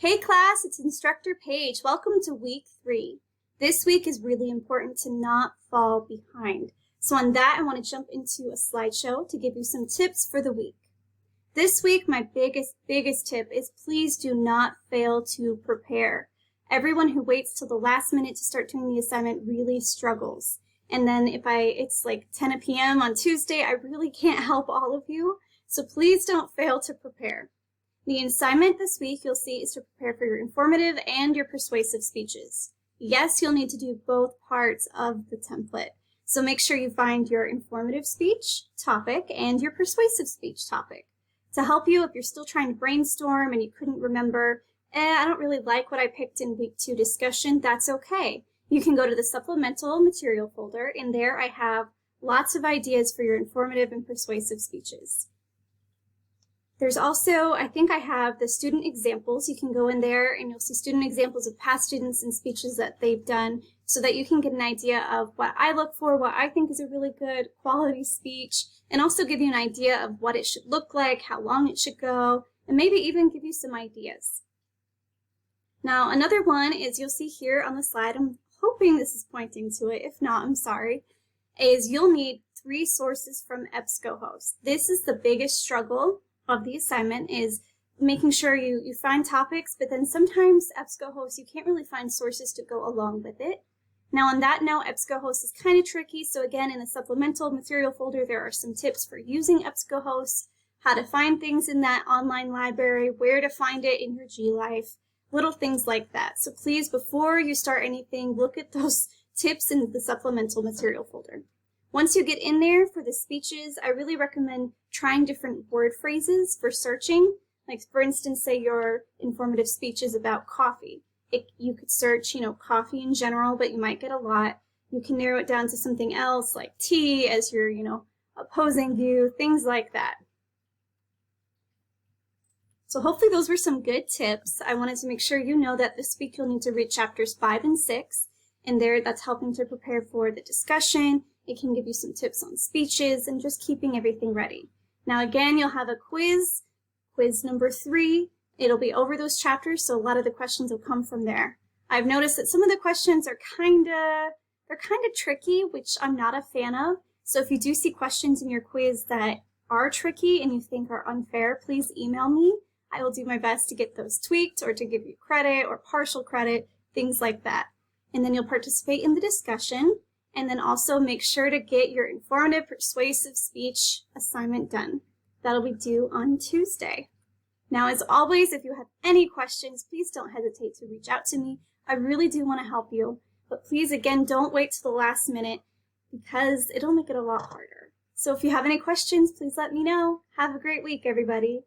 Hey class, it's Instructor Paige. Welcome to week 3. This week is really important to not fall behind. So on that, I want to jump into a slideshow to give you some tips for the week. This week, my biggest tip is please do not fail to prepare. Everyone who waits till the last minute to start doing the assignment really struggles. And then it's like 10 p.m. on Tuesday, I really can't help all of you. So please don't fail to prepare. The assignment this week you'll see is to prepare for your informative and your persuasive speeches. Yes, you'll need to do both parts of the template. So make sure you find your informative speech topic and your persuasive speech topic. To help you if you're still trying to brainstorm and you couldn't remember, I don't really like what I picked in week 2 discussion, that's okay. You can go to the supplemental material folder, and there I have lots of ideas for your informative and persuasive speeches. There's also, I think I have the student examples. You can go in there and you'll see student examples of past students and speeches that they've done so that you can get an idea of what I look for, what I think is a really good quality speech, and also give you an idea of what it should look like, how long it should go, and maybe even give you some ideas. Now, another one is you'll see here on the slide, I'm hoping this is pointing to it, if not, I'm sorry, is you'll need 3 sources from EBSCOhost. This is the biggest struggle of the assignment, is making sure you find topics, but then sometimes EBSCOhost, you can't really find sources to go along with it. Now on that note, EBSCOhost is kind of tricky, so again, in the supplemental material folder, there are some tips for using EBSCOhost, how to find things in that online library, where to find it in your GLife, little things like that. So please, before you start anything, look at those tips in the supplemental material folder. Once you get in there for the speeches, I really recommend trying different word phrases for searching. Like, for instance, say your informative speech is about coffee. You could search, coffee in general, but you might get a lot. You can narrow it down to something else like tea as your, opposing view, things like that. So hopefully those were some good tips. I wanted to make sure you know that this week you'll need to read chapters 5 and 6. And there, that's helping to prepare for the discussion. It can give you some tips on speeches and just keeping everything ready. Now again, you'll have a quiz number 3. It'll be over those chapters, so a lot of the questions will come from there. I've noticed that some of the questions are kind of tricky, which I'm not a fan of. So if you do see questions in your quiz that are tricky and you think are unfair, please email me. I will do my best to get those tweaked or to give you credit or partial credit, things like that. And then you'll participate in the discussion. And then also make sure to get your informative, persuasive speech assignment done. That'll be due on Tuesday. Now, as always, if you have any questions, please don't hesitate to reach out to me. I really do want to help you. But please, again, don't wait till the last minute because it'll make it a lot harder. So if you have any questions, please let me know. Have a great week, everybody.